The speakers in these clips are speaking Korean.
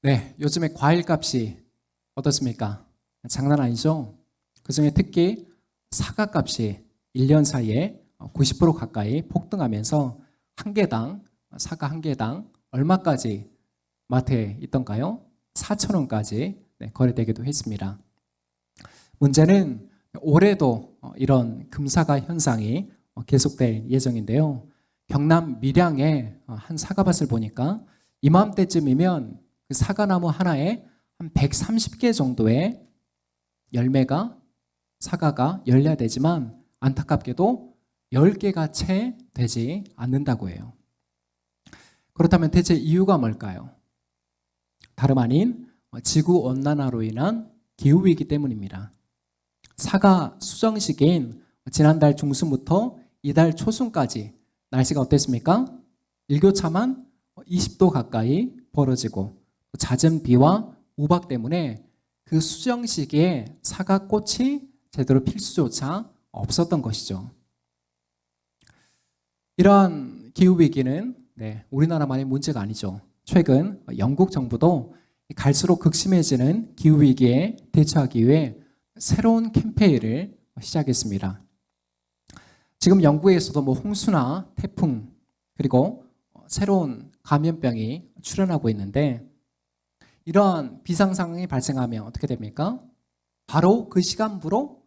네, 요즘에 과일값이 어떻습니까? 장난 아니죠? 그중에 특히 사과값이 1년 사이에 90% 가까이 폭등하면서 한 개당, 사과 한 개당 얼마까지 마트에 있던가요? 4,000원까지 거래되기도 했습니다. 문제는 올해도 이런 금사과 현상이 계속될 예정인데요. 경남 밀양의 한 사과밭을 보니까 이맘때쯤이면 그 사과나무 하나에 한 130개 정도의 열매가 사과가 열려야 되지만 안타깝게도 10개가 채 되지 않는다고 해요. 그렇다면 대체 이유가 뭘까요? 다름 아닌 지구온난화로 인한 기후위기 때문입니다. 사과 수정 시기인 지난달 중순부터 이달 초순까지 날씨가 어땠습니까? 일교차만 20도 가까이 벌어지고 잦은 비와 우박 때문에 그 수정 시기에 사과꽃이 제대로 필 수조차 없었던 것이죠. 이러한 기후위기는 우리나라만의 문제가 아니죠. 최근 영국 정부도 갈수록 극심해지는 기후위기에 대처하기 위해 새로운 캠페인을 시작했습니다. 지금 영국에서도 홍수나 태풍 그리고 새로운 감염병이 출현하고 있는데 이러한 비상 상황이 발생하면 어떻게 됩니까? 바로 그 시간부로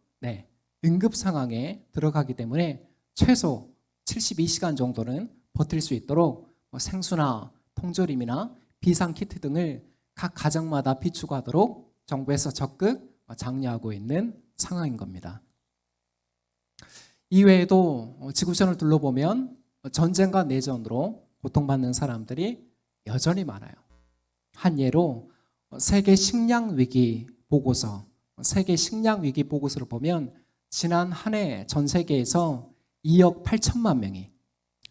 응급 상황에 들어가기 때문에 최소 72시간 정도는 버틸 수 있도록 생수나 통조림이나 비상키트 등을 각 가정마다 비축하도록 정부에서 적극 장려하고 있는 상황인 겁니다. 이외에도 지구촌을 둘러보면 전쟁과 내전으로 고통받는 사람들이 여전히 많아요. 한 예로 세계 식량 위기 보고서, 세계 식량 위기 보고서를 보면 지난 한 해 전 세계에서 2억 8천만 명이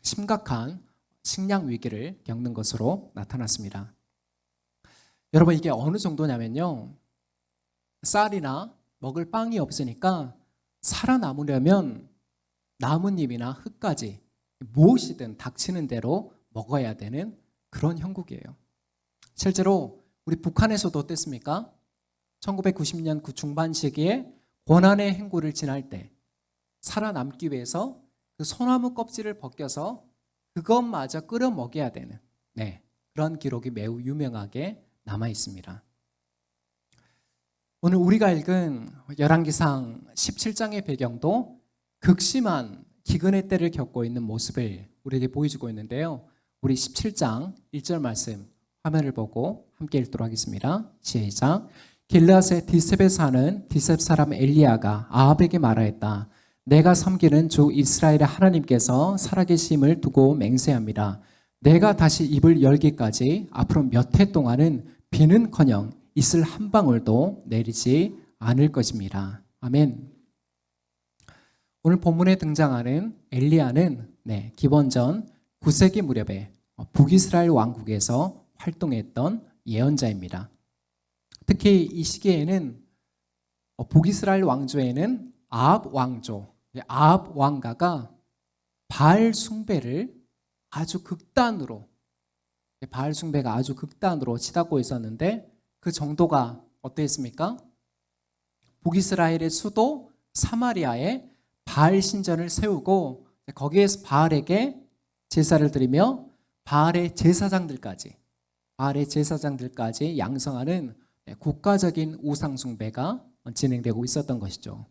심각한 식량 위기를 겪는 것으로 나타났습니다. 여러분 이게 어느 정도냐면요. 쌀이나 먹을 빵이 없으니까 살아남으려면 나뭇잎이나 흙까지 무엇이든 닥치는 대로 먹어야 되는 그런 형국이에요. 실제로 우리 북한에서도 어땠습니까? 1990년 그 중반 시기에 고난의 행군을 지날 때 살아남기 위해서 그 소나무 껍질을 벗겨서 그것마저 끓여 먹여야 되는 그런 기록이 매우 유명하게 남아 있습니다. 오늘 우리가 읽은 열왕기상 17장의 배경도 극심한 기근의 때를 겪고 있는 모습을 우리에게 보여주고 있는데요. 우리 17장 1절 말씀 화면을 보고 함께 읽도록 하겠습니다. 시작. 길르앗의 디셉에 사는 디셉 사람 엘리야가 아합에게 말하였다. 내가 섬기는 주 이스라엘의 하나님께서 살아계심을 두고 맹세합니다. 내가 다시 입을 열기까지 앞으로 몇 해 동안은 비는커녕 이슬 한 방울도 내리지 않을 것입니다. 아멘. 오늘 본문에 등장하는 엘리야는 기원전 9세기 무렵에 북이스라엘 왕국에서 활동했던 예언자입니다. 특히 이 시기에는 북이스라엘 왕조에는 아합 왕조, 아합 왕가가 바알 숭배를 아주 극단으로 치닫고 있었는데 그 정도가 어땠습니까? 북이스라엘의 수도 사마리아에 바알 신전을 세우고 거기에서 바알에게 제사를 드리며 바알의 제사장들까지 양성하는 국가적인 우상 숭배가 진행되고 있었던 것이죠.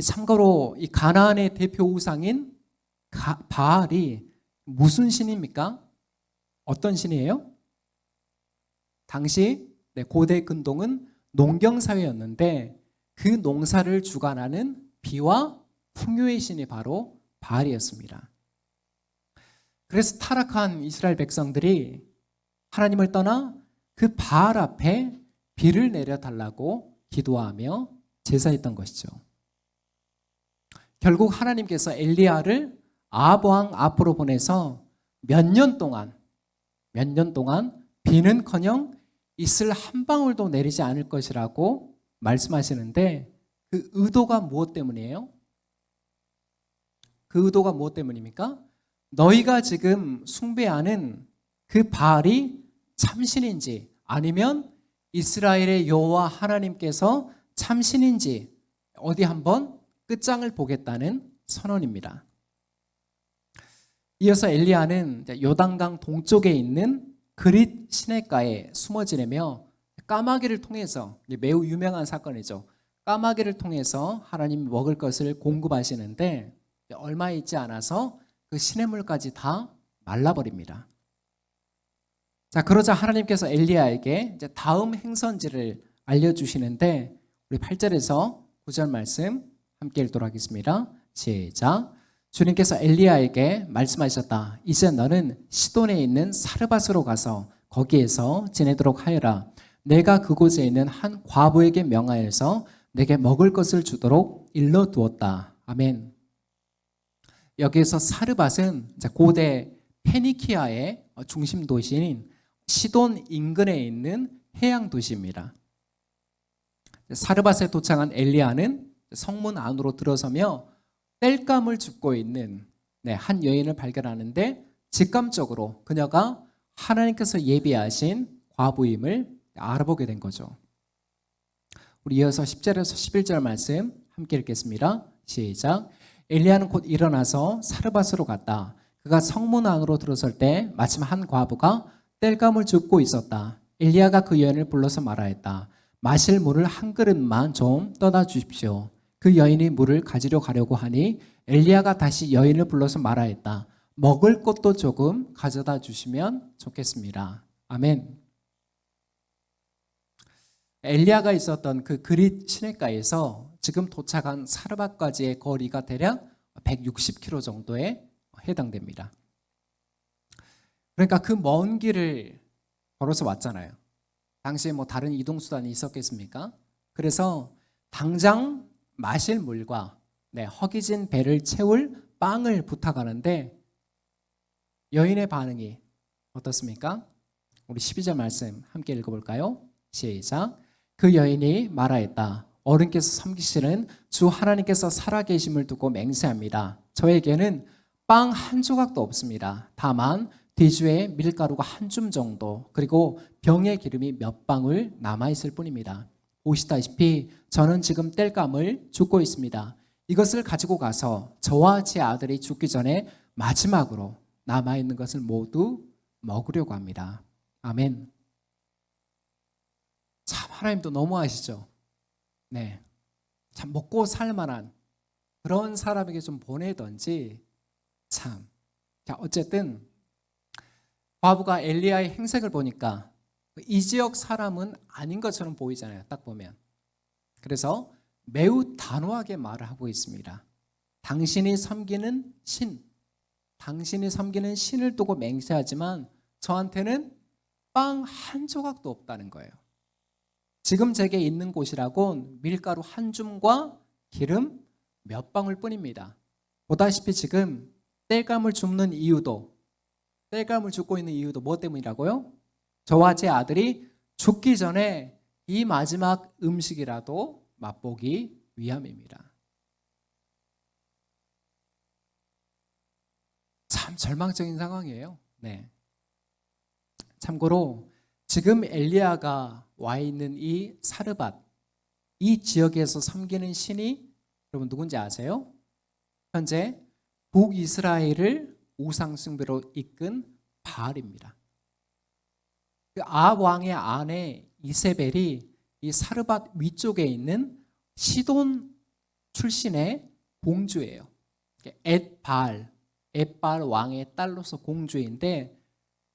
참고로 이 가나안의 대표 우상인 바알이 무슨 신입니까? 어떤 신이에요? 당시 고대 근동은 농경사회였는데 그 농사를 주관하는 비와 풍요의 신이 바로 바알이었습니다. 그래서 타락한 이스라엘 백성들이 하나님을 떠나 그 바알 앞에 비를 내려달라고 기도하며 제사했던 것이죠. 결국 하나님께서 엘리야를 아합 왕 앞으로 보내서 몇 년 동안 비는커녕 이슬 한 방울도 내리지 않을 것이라고 말씀하시는데 그 의도가 무엇 때문이에요? 그 의도가 무엇 때문입니까? 너희가 지금 숭배하는 그 바알이 참신인지 아니면 이스라엘의 여호와 하나님께서 참신인지 어디 한번 끝장을 보겠다는 선언입니다. 이어서 엘리야는 요단강 동쪽에 있는 그릿 시냇가에 숨어 지내며 까마귀를 통해서, 매우 유명한 사건이죠. 까마귀를 통해서 하나님이 먹을 것을 공급하시는데 얼마 있지 않아서 그 시냇물까지 다 말라버립니다. 자, 그러자 하나님께서 엘리야에게 이제 다음 행선지를 알려주시는데 우리 8절에서 9절 말씀 함께 읽도록 하겠습니다. 시작. 주님께서 엘리야에게 말씀하셨다. 이제 너는 시돈에 있는 사르밧으로 가서 거기에서 지내도록 하여라. 내가 그곳에 있는 한 과부에게 명하여서 내게 먹을 것을 주도록 일러두었다. 아멘. 여기에서 사르밧은 고대 페니키아의 중심 도시인 시돈 인근에 있는 해양 도시입니다. 사르밧에 도착한 엘리야는 성문 안으로 들어서며 땔감을 줍고 있는 한 여인을 발견하는데 직감적으로 그녀가 하나님께서 예비하신 과부임을 알아보게 된 거죠. 우리 이어서 10절에서 11절 말씀 함께 읽겠습니다. 시작. 엘리야는 곧 일어나서 사르밧으로 갔다. 그가 성문 안으로 들어설 때 마침 한 과부가 땔감을 줍고 있었다. 엘리야가 그 여인을 불러서 말하였다. 마실 물을 한 그릇만 좀 떠다 주십시오. 그 여인이 물을 가지러 가려고 하니 엘리야가 다시 여인을 불러서 말하였다. 먹을 것도 조금 가져다 주시면 좋겠습니다. 아멘. 엘리야가 있었던 그 그릿 시냇가에서 지금 도착한 사르밧까지의 거리가 대략 160km 정도에 해당됩니다. 그러니까 그 먼 길을 걸어서 왔잖아요. 당시에 다른 이동수단이 있었겠습니까? 그래서 당장 마실 물과 허기진 배를 채울 빵을 부탁하는데 여인의 반응이 어떻습니까? 우리 12절 말씀 함께 읽어볼까요? 시작. 그 여인이 말하였다. 어른께서 섬기시는 주 하나님께서 살아계심을 두고 맹세합니다. 저에게는 빵 한 조각도 없습니다. 다만 뒤주에 밀가루가 한 줌 정도, 그리고 병에 기름이 몇 방울 남아있을 뿐입니다. 보시다시피 저는 지금 땔감을 줍고 있습니다. 이것을 가지고 가서 저와 제 아들이 죽기 전에 마지막으로 남아있는 것을 모두 먹으려고 합니다. 아멘. 참 하나님도 너무하시죠? 네, 참 먹고 살만한 그런 사람에게 좀 보내던지 참. 자, 어쨌든 과부가 엘리야의 행색을 보니까 이 지역 사람은 아닌 것처럼 보이잖아요. 딱 보면. 그래서 매우 단호하게 말을 하고 있습니다. 당신이 섬기는 신을 두고 맹세하지만 저한테는 빵 한 조각도 없다는 거예요. 지금 제게 있는 곳이라곤 밀가루 한 줌과 기름 몇 방울 뿐입니다. 보다시피 지금 땔감을 줍고 있는 이유도 뭐 때문이라고요? 저와 제 아들이 죽기 전에 이 마지막 음식이라도 맛보기 위함입니다. 참 절망적인 상황이에요. 네. 참고로 지금 엘리야가 와 있는 이 사르밧, 이 지역에서 섬기는 신이 여러분 누군지 아세요? 현재 북이스라엘을 우상 숭배로 이끈 바알입니다. 그 아합 왕의 아내 이세벨이 이 사르밧 위쪽에 있는 시돈 출신의 공주예요. 엣바알 왕의 딸로서 공주인데,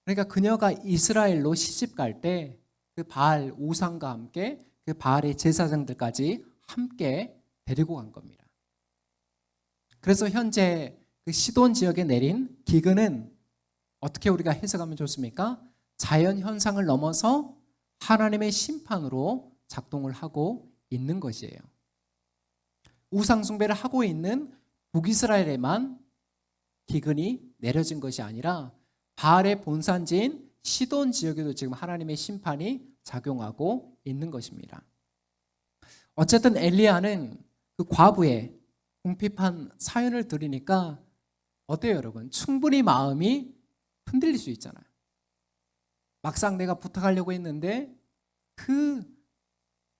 그러니까 그녀가 이스라엘로 시집 갈 때 그 바알 우상과 함께 그 바알의 제사장들까지 함께 데리고 간 겁니다. 그래서 현재 그 시돈 지역에 내린 기근은 어떻게 우리가 해석하면 좋습니까? 자연 현상을 넘어서 하나님의 심판으로 작동을 하고 있는 것이에요. 우상 숭배를 하고 있는 북이스라엘에만 기근이 내려진 것이 아니라 바알의 본산지인 시돈 지역에도 지금 하나님의 심판이 작용하고 있는 것입니다. 어쨌든 엘리야는 그 과부의 궁핍한 사연을 들으니까 어때요, 여러분? 충분히 마음이 흔들릴 수 있잖아요. 막상 내가 부탁하려고 했는데 그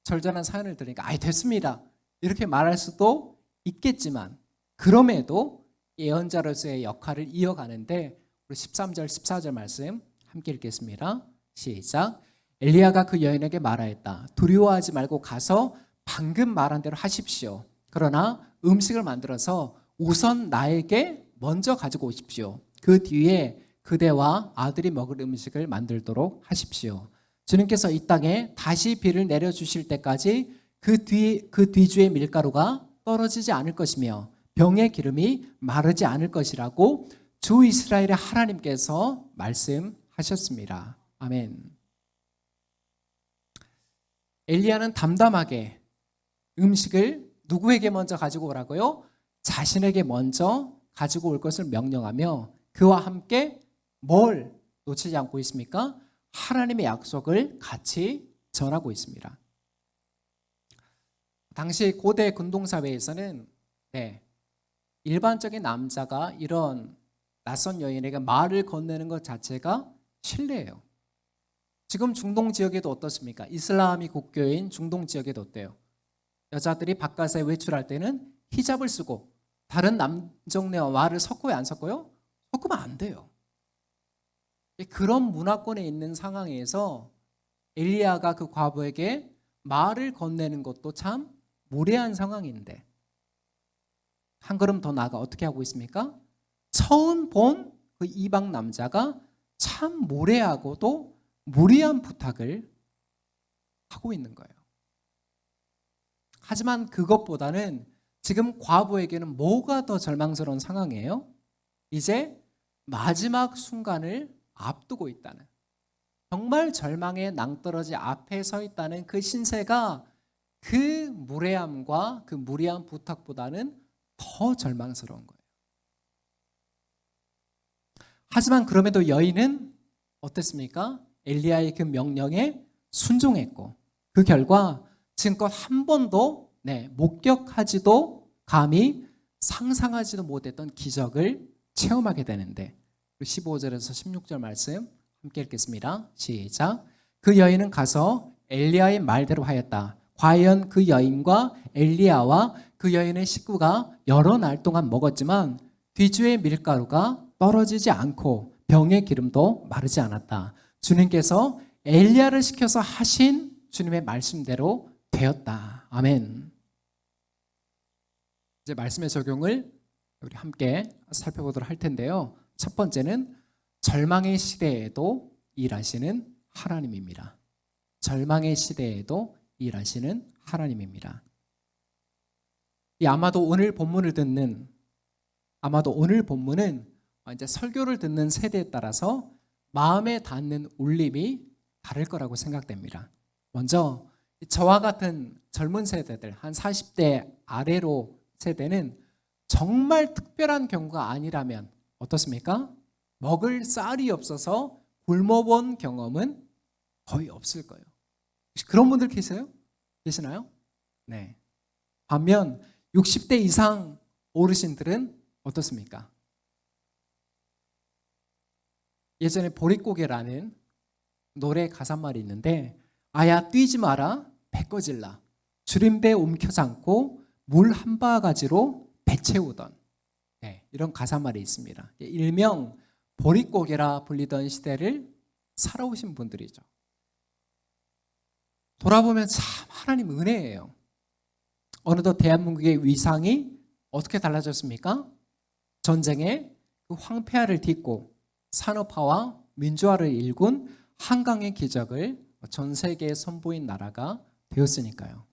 절절한 사연을 들으니까 아이 됐습니다 이렇게 말할 수도 있겠지만, 그럼에도 예언자로서의 역할을 이어가는데 우리 13절 14절 말씀 함께 읽겠습니다. 시작. 엘리야가 그 여인에게 말하였다. 두려워하지 말고 가서 방금 말한 대로 하십시오. 그러나 음식을 만들어서 우선 나에게 먼저 가지고 오십시오. 그 뒤에 그대와 아들이 먹을 음식을 만들도록 하십시오. 주님께서 이 땅에 다시 비를 내려주실 때까지 그 뒤주의 밀가루가 떨어지지 않을 것이며 병의 기름이 마르지 않을 것이라고 주 이스라엘의 하나님께서 말씀하셨습니다. 아멘. 엘리야는 담담하게 음식을 누구에게 먼저 가지고 오라고요? 자신에게 먼저 가지고 올 것을 명령하며 그와 함께 뭘 놓치지 않고 있습니까? 하나님의 약속을 같이 전하고 있습니다. 당시 고대 근동사회에서는 일반적인 남자가 이런 낯선 여인에게 말을 건네는 것 자체가 실례예요. 지금 중동 지역에도 어떻습니까? 이슬람이 국교인 중동 지역에도 어때요? 여자들이 바깥에 외출할 때는 히잡을 쓰고 다른 남정네와 말을 섞어요, 안 섞어요? 섞으면 안 돼요. 그런 문화권에 있는 상황에서 엘리야가 그 과부에게 말을 건네는 것도 참 무례한 상황인데, 한 걸음 더 나아가 어떻게 하고 있습니까? 처음 본 그 이방 남자가 참 무례하고도 무리한 부탁을 하고 있는 거예요. 하지만 그것보다는 지금 과부에게는 뭐가 더 절망스러운 상황이에요? 이제 마지막 순간을 앞두고 있다는, 정말 절망의 낭떠러지 앞에 서 있다는 그 신세가 그 무례함과 그 무리한 부탁보다는 더 절망스러운 거예요. 하지만 그럼에도 여인은 어땠습니까? 엘리야의 그 명령에 순종했고 그 결과 지금껏 한 번도 목격하지도 감히 상상하지도 못했던 기적을 체험하게 되는데, 15절에서 16절 말씀 함께 읽겠습니다. 시작. 그 여인은 가서 엘리야의 말대로 하였다. 과연 그 여인과 엘리야와 그 여인의 식구가 여러 날 동안 먹었지만 뒤주의 밀가루가 떨어지지 않고 병의 기름도 마르지 않았다. 주님께서 엘리야를 시켜서 하신 주님의 말씀대로 되었다. 아멘. 이제 말씀의 적용을 우리 함께 살펴보도록 할 텐데요. 첫 번째는 절망의 시대에도 일하시는 하나님입니다. 절망의 시대에도 일하시는 하나님입니다. 아마도 오늘 본문은 이제 설교를 듣는 세대에 따라서 마음에 닿는 울림이 다를 거라고 생각됩니다. 먼저 저와 같은 젊은 세대들, 한 40대 아래로 세대는 정말 특별한 경우가 아니라면 어떻습니까? 먹을 쌀이 없어서 굶어본 경험은 거의 없을 거예요. 혹시 그런 분들 계시나요? 네. 반면 60대 이상 어르신들은 어떻습니까? 예전에 보릿고개라는 노래 가사말이 있는데, 아야 뛰지 마라 배 꺼질라 주림배 움켜잡고 물 한 바가지로 배 채우던, 이런 가사말이 있습니다. 일명 보릿고개라 불리던 시대를 살아오신 분들이죠. 돌아보면 참 하나님 은혜예요. 어느덧 대한민국의 위상이 어떻게 달라졌습니까? 전쟁의 그 황폐화를 딛고 산업화와 민주화를 일군 한강의 기적을 전 세계에 선보인 나라가 되었으니까요.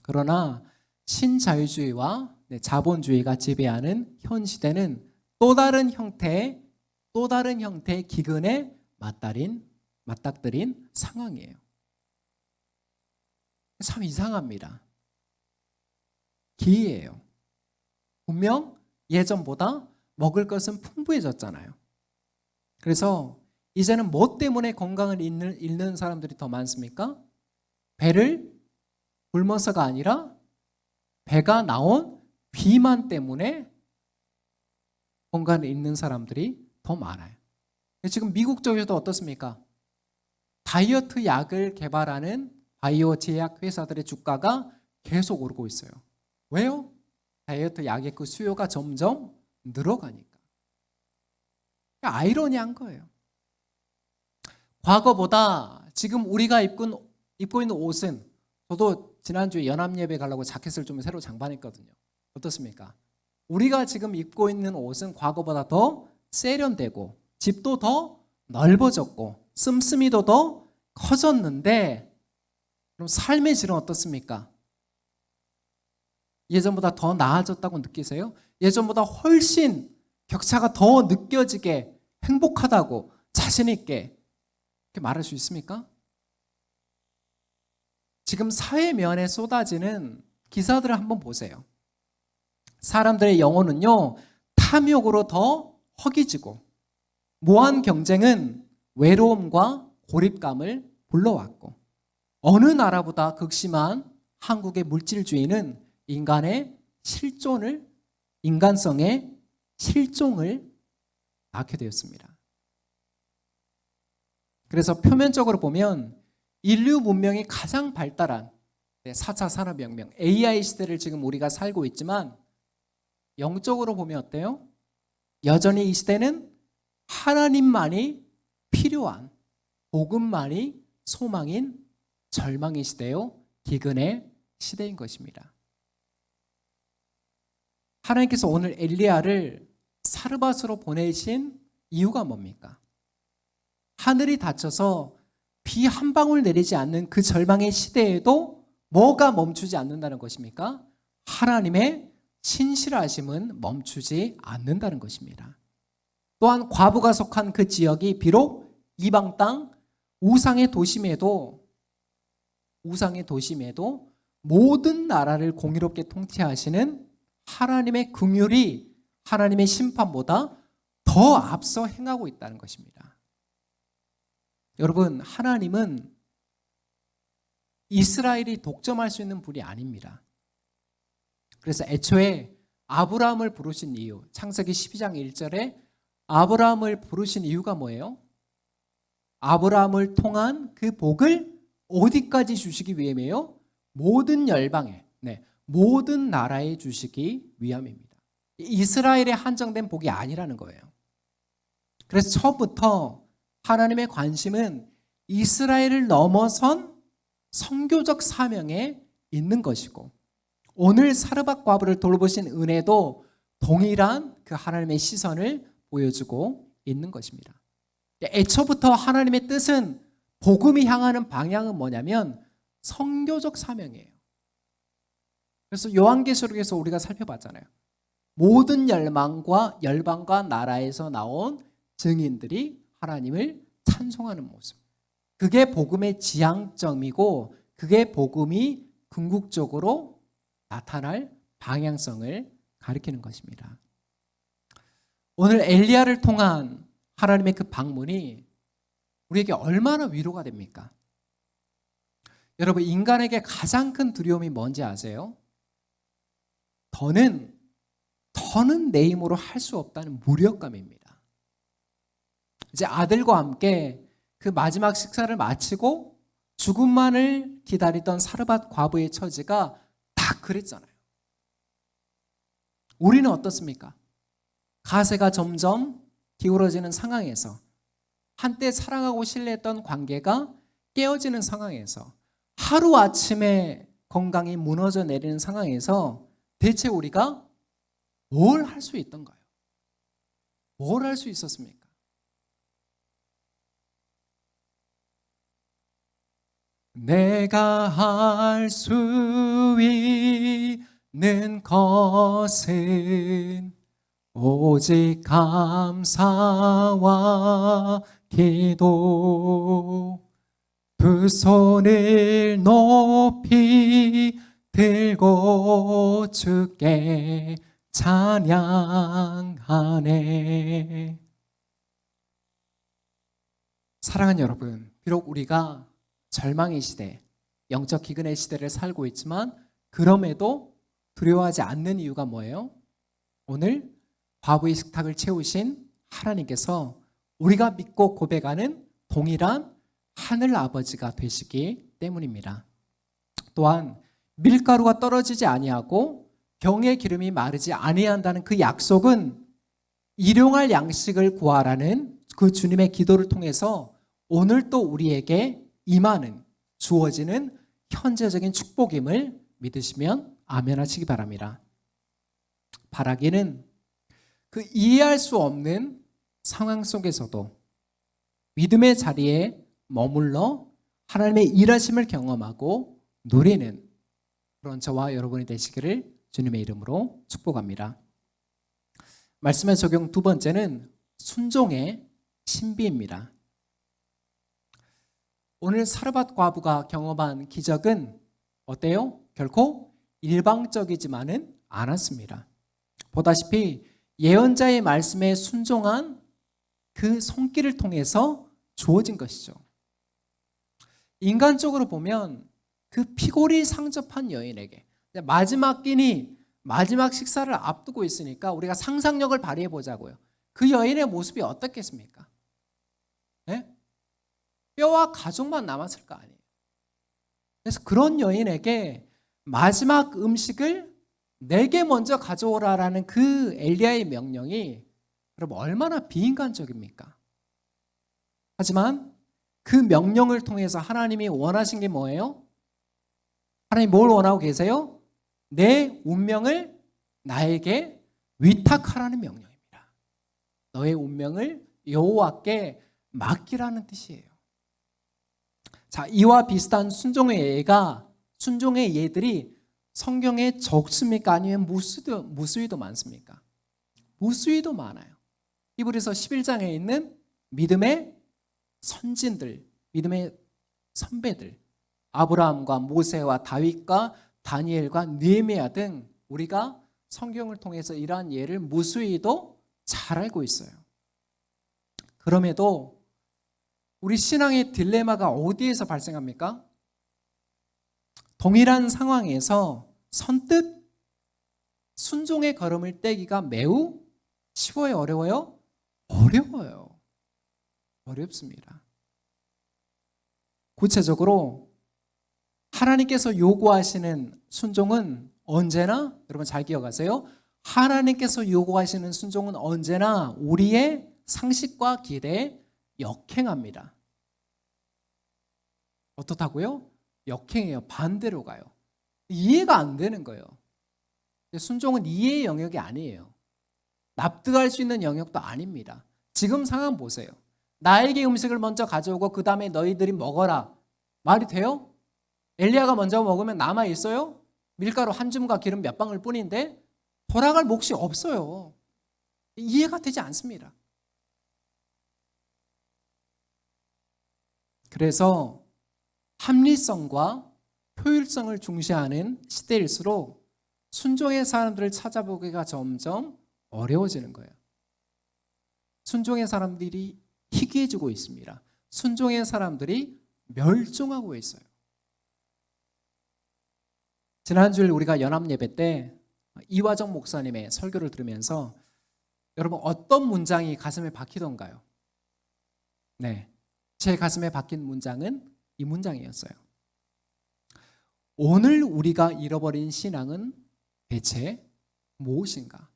그러나 신자유주의와 자본주의가 지배하는 현 시대는 또 다른 형태의 기근에 맞닥뜨린 상황이에요. 참 이상합니다. 기이해요. 분명 예전보다 먹을 것은 풍부해졌잖아요. 그래서 이제는 뭐 때문에 건강을 잃는 사람들이 더 많습니까? 배를 굶어서가 아니라 배가 나온 비만 때문에 건강을 잃는 사람들이 더 많아요. 지금 미국 쪽에도 어떻습니까? 다이어트 약을 개발하는 바이오 제약 회사들의 주가가 계속 오르고 있어요. 왜요? 다이어트 약의 그 수요가 점점 늘어가니까. 아이러니한 거예요. 과거보다 지금 우리가 입고 있는 옷은, 저도 지난주에 연합예배 가려고 자켓을 좀 새로 장만했거든요. 어떻습니까? 우리가 지금 입고 있는 옷은 과거보다 더 세련되고 집도 더 넓어졌고 씀씀이도 더 커졌는데, 그럼 삶의 질은 어떻습니까? 예전보다 더 나아졌다고 느끼세요? 예전보다 훨씬 격차가 더 느껴지게 행복하다고 자신 있게 그렇게 말할 수 있습니까? 지금 사회면에 쏟아지는 기사들을 한번 보세요. 사람들의 영혼은요, 탐욕으로 더 허기지고 무한 경쟁은 외로움과 고립감을 불러왔고, 어느 나라보다 극심한 한국의 물질주의는 인간성의 실종을 낳게 되었습니다. 그래서 표면적으로 보면 인류 문명이 가장 발달한 4차 산업혁명, AI 시대를 지금 우리가 살고 있지만, 영적으로 보면 어때요? 여전히 이 시대는 하나님만이 필요한, 복음만이 소망인 절망의 시대요, 기근의 시대인 것입니다. 하나님께서 오늘 엘리야를 사르밧으로 보내신 이유가 뭡니까? 하늘이 닫혀서 비 한 방울 내리지 않는 그 절망의 시대에도 뭐가 멈추지 않는다는 것입니까? 하나님의 신실하심은 멈추지 않는다는 것입니다. 또한 과부가 속한 그 지역이 비록 이방 땅 우상의 도심에도 모든 나라를 공의롭게 통치하시는 하나님의 긍휼이 하나님의 심판보다 더 앞서 행하고 있다는 것입니다. 여러분, 하나님은 이스라엘이 독점할 수 있는 분이 아닙니다. 그래서 애초에 아브라함을 부르신 이유, 창세기 12장 1절에 아브라함을 부르신 이유가 뭐예요? 아브라함을 통한 그 복을 어디까지 주시기 위함이에요? 모든 열방에, 모든 나라에 주시기 위함입니다. 이스라엘에 한정된 복이 아니라는 거예요. 그래서 처음부터 하나님의 관심은 이스라엘을 넘어선 선교적 사명에 있는 것이고, 오늘 사르밧 과부를 돌보신 은혜도 동일한 그 하나님의 시선을 보여주고 있는 것입니다. 애초부터 하나님의 뜻은, 복음이 향하는 방향은 뭐냐면 선교적 사명이에요. 그래서 요한계시록에서 우리가 살펴봤잖아요. 모든 열방과 나라에서 나온 증인들이 하나님을 찬송하는 모습, 그게 복음의 지향점이고, 그게 복음이 궁극적으로 나타날 방향성을 가리키는 것입니다. 오늘 엘리야를 통한 하나님의 그 방문이 우리에게 얼마나 위로가 됩니까? 여러분, 인간에게 가장 큰 두려움이 뭔지 아세요? 더는 내 힘으로 할 수 없다는 무력감입니다. 이제 아들과 함께 그 마지막 식사를 마치고 죽음만을 기다리던 사르밧 과부의 처지가 다 그랬잖아요. 우리는 어떻습니까? 가세가 점점 기울어지는 상황에서, 한때 사랑하고 신뢰했던 관계가 깨어지는 상황에서, 하루아침에 건강이 무너져 내리는 상황에서 대체 우리가 뭘 할 수 있던가요? 뭘 할 수 있었습니까? 내가 할 수 있는 것은 오직 감사와 기도, 두 손을 높이 들고 주께 찬양하네. 사랑하는 여러분, 비록 우리가 절망의 시대, 영적 기근의 시대를 살고 있지만, 그럼에도 두려워하지 않는 이유가 뭐예요? 오늘 과부의 식탁을 채우신 하나님께서 우리가 믿고 고백하는 동일한 하늘 아버지가 되시기 때문입니다. 또한 밀가루가 떨어지지 아니하고 병의 기름이 마르지 아니한다는 그 약속은 일용할 양식을 구하라는 그 주님의 기도를 통해서 오늘 또 우리에게 임하는, 주어지는 현재적인 축복임을 믿으시면 아멘 하시기 바랍니다. 바라기는 그 이해할 수 없는 상황 속에서도 믿음의 자리에 머물러 하나님의 일하심을 경험하고 누리는 그런 저와 여러분이 되시기를 주님의 이름으로 축복합니다. 말씀의 적용 두 번째는 순종의 신비입니다. 오늘 사르밧 과부가 경험한 기적은 어때요? 결코 일방적이지만은 않았습니다. 보다시피 예언자의 말씀에 순종한 그 손길을 통해서 주어진 것이죠. 인간적으로 보면 그 피골이 상접한 여인에게 마지막 끼니, 마지막 식사를 앞두고 있으니까 우리가 상상력을 발휘해 보자고요. 그 여인의 모습이 어떻겠습니까? 네? 뼈와 가죽만 남았을 거 아니에요. 그래서 그런 여인에게 마지막 음식을 내게 먼저 가져오라라는 그 엘리야의 명령이 여러분 얼마나 비인간적입니까? 하지만 그 명령을 통해서 하나님이 원하신 게 뭐예요? 하나님 뭘 원하고 계세요? 내 운명을 나에게 위탁하라는 명령입니다. 너의 운명을 여호와께 맡기라는 뜻이에요. 자, 이와 비슷한 순종의 예들이 성경에 적습니까? 아니면 무수히도 많습니까? 무수히도 많아요. 히브리서 11장에 있는 믿음의 선진들, 믿음의 선배들, 아브라함과 모세와 다윗과 다니엘과 느헤미야 등 우리가 성경을 통해서 이러한 예를 무수히도 잘 알고 있어요. 그럼에도 우리 신앙의 딜레마가 어디에서 발생합니까? 동일한 상황에서 선뜻 순종의 걸음을 떼기가 매우 쉬워요? 어려워요? 어려워요. 어렵습니다. 구체적으로 하나님께서 요구하시는 순종은 언제나, 여러분 잘 기억하세요. 하나님께서 요구하시는 순종은 언제나 우리의 상식과 기대에 역행합니다. 어떻다고요? 역행해요. 반대로 가요. 이해가 안 되는 거예요. 순종은 이해의 영역이 아니에요. 납득할 수 있는 영역도 아닙니다. 지금 상황 보세요. 나에게 음식을 먼저 가져오고 그 다음에 너희들이 먹어라. 말이 돼요? 엘리야가 먼저 먹으면 남아 있어요? 밀가루 한 줌과 기름 몇 방울 뿐인데 돌아갈 몫이 없어요. 이해가 되지 않습니다. 그래서 합리성과 효율성을 중시하는 시대일수록 순종의 사람들을 찾아보기가 점점 어려워지는 거예요. 순종의 사람들이 희귀해지고 있습니다. 순종의 사람들이 멸종하고 있어요. 지난주에 우리가 연합예배 때 이화정 목사님의 설교를 들으면서 여러분 어떤 문장이 가슴에 박히던가요? 네, 제 가슴에 박힌 문장은 이 문장이었어요. 오늘 우리가 잃어버린 신앙은 대체 무엇인가?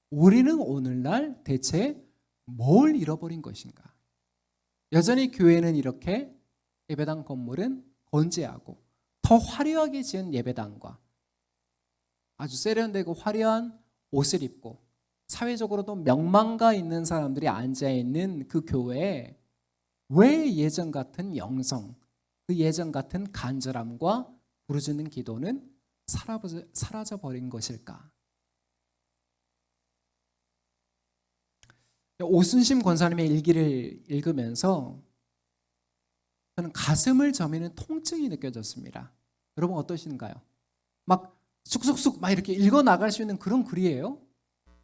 우리는 오늘날 대체 뭘 잃어버린 것인가? 여전히 교회는 이렇게 예배당 건물은 건재하고 더 화려하게 지은 예배당과 아주 세련되고 화려한 옷을 입고 사회적으로도 명망가 있는 사람들이 앉아있는 그 교회에 왜 예전 같은 영성, 그 예전 같은 간절함과 부르짖는 기도는 사라져버린 것일까? 오순심 권사님의 일기를 읽으면서 저는 가슴을 저미는 통증이 느껴졌습니다. 여러분 어떠신가요? 막 쑥쑥쑥 막 이렇게 읽어 나갈 수 있는 그런 글이에요?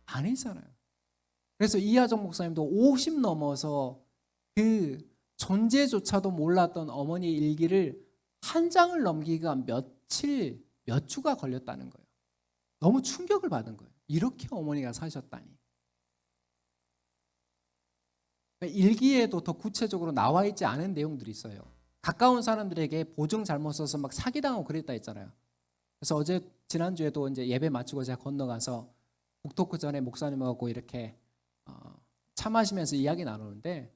아니잖아요. 그래서 이하정 목사님도 50 넘어서 그 존재조차도 몰랐던 어머니 일기를 한 장을 넘기기가 며칠, 몇 주가 걸렸다는 거예요. 너무 충격을 받은 거예요. 이렇게 어머니가 사셨다니. 일기에도 더 구체적으로 나와 있지 않은 내용들이 있어요. 가까운 사람들에게 보증 잘못 써서 막 사기당하고 그랬다 했잖아요. 그래서 지난주에도 이제 예배 마치고 제가 건너가서 북토크 전에 목사님하고 이렇게 차 마시면서 이야기 나누는데,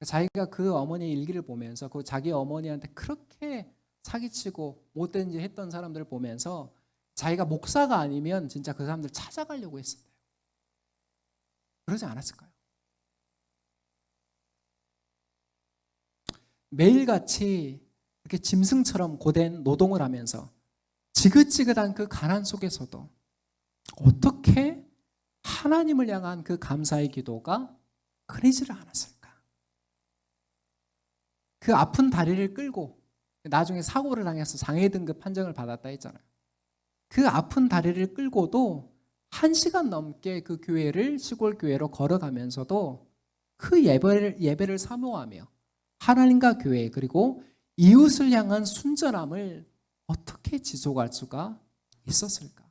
자기가 그 어머니의 일기를 보면서 그 자기 어머니한테 그렇게 사기치고 못된 짓 했던 사람들을 보면서 자기가 목사가 아니면 진짜 그 사람들 찾아가려고 했어요. 그러지 않았을까요? 매일같이 이렇게 짐승처럼 고된 노동을 하면서 지긋지긋한 그 가난 속에서도 어떻게 하나님을 향한 그 감사의 기도가 끊이지를 않았을까? 그 아픈 다리를 끌고 나중에 사고를 당해서 장애 등급 판정을 받았다 했잖아요. 그 아픈 다리를 끌고도 1시간 넘게 그 교회를 시골 교회로 걸어가면서도 그 예배를 사모하며 하나님과 교회 그리고 이웃을 향한 순전함을 어떻게 지속할 수가 있었을까?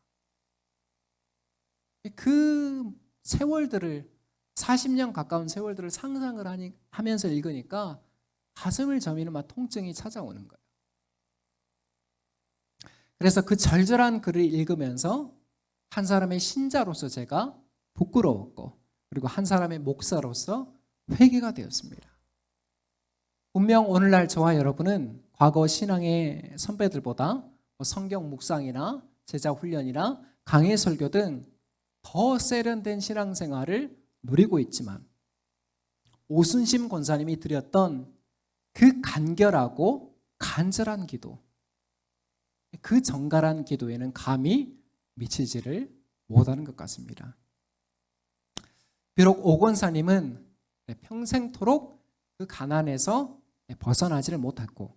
그 세월들을 40년 가까운 세월들을 상상을 하면서 읽으니까 가슴을 저미는 막 통증이 찾아오는 거예요. 그래서 그 절절한 글을 읽으면서 한 사람의 신자로서 제가 부끄러웠고, 그리고 한 사람의 목사로서 회개가 되었습니다. 분명 오늘날 저와 여러분은 과거 신앙의 선배들보다 성경 묵상이나 제자 훈련이나 강해 설교 등 더 세련된 신앙생활을 누리고 있지만, 오순심 권사님이 드렸던 그 간결하고 간절한 기도, 그 정갈한 기도에는 감히 미치지를 못하는 것 같습니다. 비록 오 권사님은 평생토록 그 가난에서 벗어나지를 못했고,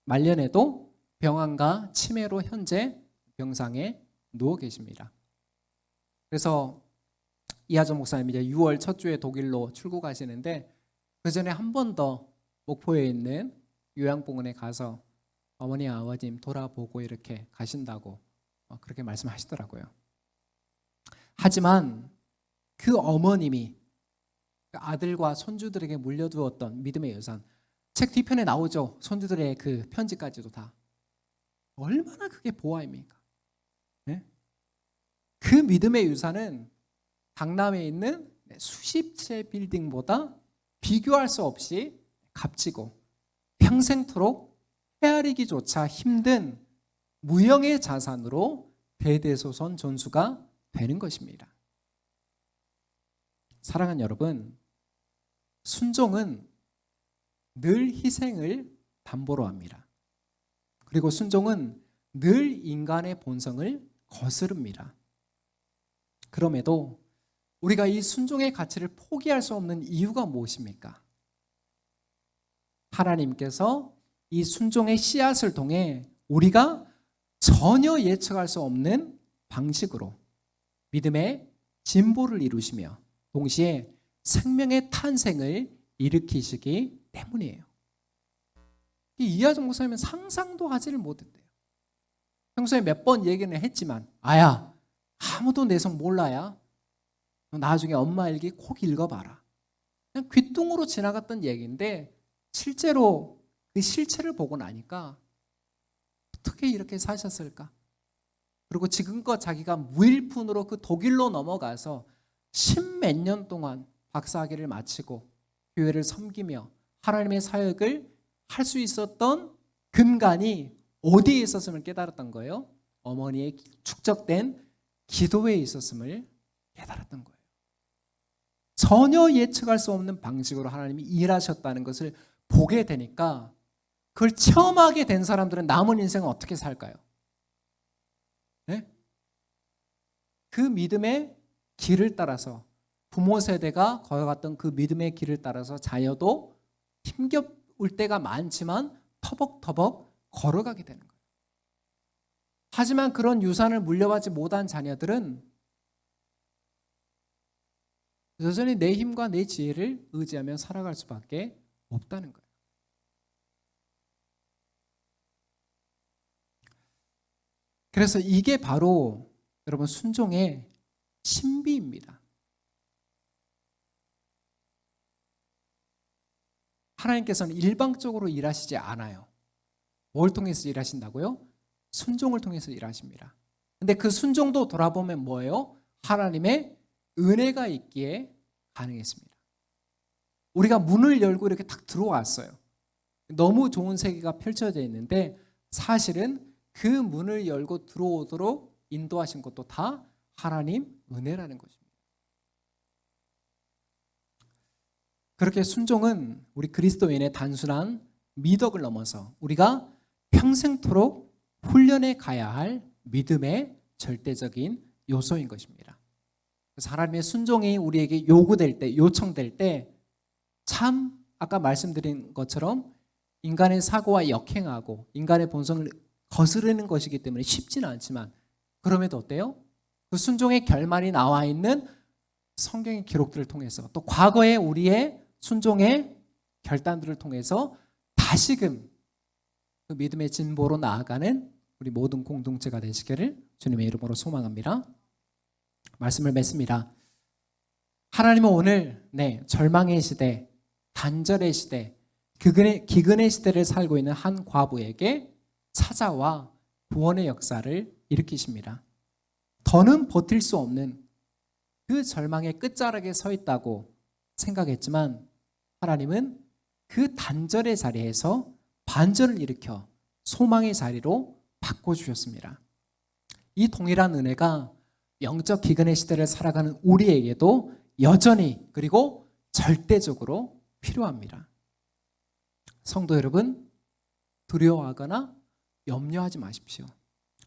말년에도 병환과 치매로 현재 병상에 누워 계십니다. 그래서 이하정 목사님 이제 6월 첫 주에 독일로 출국하시는데, 그 전에 한 번 더 목포에 있는 요양병원에 가서 어머니 아버님 돌아보고 이렇게 가신다고 그렇게 말씀하시더라고요. 하지만 그 어머님이 아들과 손주들에게 물려두었던 믿음의 유산, 책 뒤편에 나오죠. 손주들의 그 편지까지도 다. 얼마나 그게 보화입니까? 네? 그 믿음의 유산은 강남에 있는 수십 채 빌딩보다 비교할 수 없이 값지고 평생토록 헤아리기조차 힘든 무형의 자산으로 대대손손 존수가 되는 것입니다. 사랑하는 여러분, 순종은 늘 희생을 담보로 합니다. 그리고 순종은 늘 인간의 본성을 거스릅니다. 그럼에도 우리가 이 순종의 가치를 포기할 수 없는 이유가 무엇입니까? 하나님께서 이 순종의 씨앗을 통해 우리가 전혀 예측할 수 없는 방식으로 믿음의 진보를 이루시며 동시에 생명의 탄생을 일으키시기 때문이에요. 이하정 목사님은 상상도 하지를 못했대요. 평소에 몇 번 얘기는 했지만, 아야, 아무도 내 성 몰라야 나중에 엄마 일기 꼭 읽어봐라. 그냥 귓등으로 지나갔던 얘기인데, 실제로 그 실체를 보고 나니까 어떻게 이렇게 사셨을까? 그리고 지금껏 자기가 무일푼으로 그 독일로 넘어가서 10몇 년 동안 박사학위를 마치고 교회를 섬기며 하나님의 사역을 할 수 있었던 근간이 어디에 있었음을 깨달았던 거예요? 어머니의 축적된 기도에 있었음을 깨달았던 거예요. 전혀 예측할 수 없는 방식으로 하나님이 일하셨다는 것을 보게 되니까, 그걸 체험하게 된 사람들은 남은 인생은 어떻게 살까요? 네? 그 믿음의 길을 따라서, 부모 세대가 걸어갔던 그 믿음의 길을 따라서 자녀도 힘겨울 때가 많지만 터벅터벅 걸어가게 되는 거예요. 하지만 그런 유산을 물려받지 못한 자녀들은 여전히 내 힘과 내 지혜를 의지하며 살아갈 수밖에 없다는 거예요. 그래서 이게 바로 여러분 순종의 신비입니다. 하나님께서는 일방적으로 일하시지 않아요. 뭘 통해서 일하신다고요? 순종을 통해서 일하십니다. 근데 그 순종도 돌아보면 뭐예요? 하나님의 은혜가 있기에 가능했습니다. 우리가 문을 열고 이렇게 딱 들어왔어요. 너무 좋은 세계가 펼쳐져 있는데 사실은 그 문을 열고 들어오도록 인도하신 것도 다 하나님 은혜라는 것입니다. 그렇게 순종은 우리 그리스도인의 단순한 미덕을 넘어서 우리가 평생토록 훈련해 가야 할 믿음의 절대적인 요소인 것입니다. 그래서 하나님의 순종이 우리에게 요구될 때, 요청될 때 참 아까 말씀드린 것처럼 인간의 사고와 역행하고 인간의 본성을 거스르는 것이기 때문에 쉽지는 않지만 그럼에도 어때요? 그 순종의 결말이 나와 있는 성경의 기록들을 통해서 또 과거의 우리의 순종의 결단들을 통해서 다시금 그 믿음의 진보로 나아가는 우리 모든 공동체가 되시기를 주님의 이름으로 소망합니다. 말씀을 맺습니다. 하나님은 오늘 절망의 시대, 단절의 시대, 기근의 시대를 살고 있는 한 과부에게 찾아와 구원의 역사를 일으키십니다. 더는 버틸 수 없는 그 절망의 끝자락에 서 있다고 생각했지만 하나님은 그 단절의 자리에서 반전을 일으켜 소망의 자리로 바꿔주셨습니다. 이 동일한 은혜가 영적 기근의 시대를 살아가는 우리에게도 여전히 그리고 절대적으로 필요합니다. 성도 여러분, 두려워하거나 염려하지 마십시오.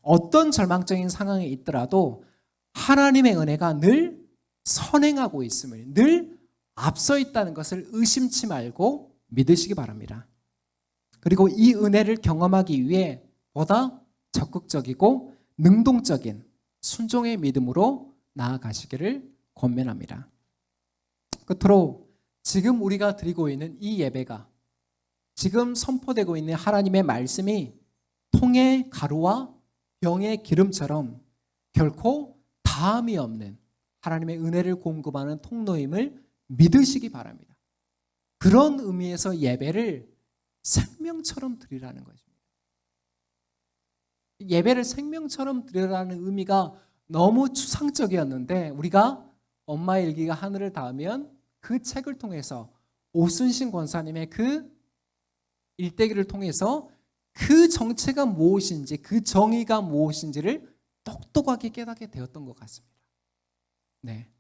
어떤 절망적인 상황에 있더라도 하나님의 은혜가 늘 선행하고 있음을, 늘 앞서 있다는 것을 의심치 말고 믿으시기 바랍니다. 그리고 이 은혜를 경험하기 위해 보다 적극적이고 능동적인 순종의 믿음으로 나아가시기를 권면합니다. 끝으로 지금 우리가 드리고 있는 이 예배가 지금 선포되고 있는 하나님의 말씀이 통의 가루와 병의 기름처럼 결코 다함이 없는 하나님의 은혜를 공급하는 통로임을 믿으시기 바랍니다. 그런 의미에서 예배를 생명처럼 드리라는 것입니다. 예배를 생명처럼 드리라는 의미가 너무 추상적이었는데 우리가 엄마의 일기가 하늘을 닿으면 그 책을 통해서 오순신 권사님의 그 일대기를 통해서 그 정체가 무엇인지, 그 정의가 무엇인지를 똑똑하게 깨닫게 되었던 것 같습니다. 네.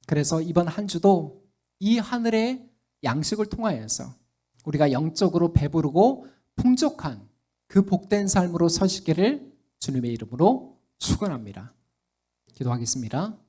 그래서 이번 한 주도 이 하늘의 양식을 통하여서 우리가 영적으로 배부르고 풍족한 그 복된 삶으로 서시기를 주님의 이름으로 축원합니다. 기도하겠습니다.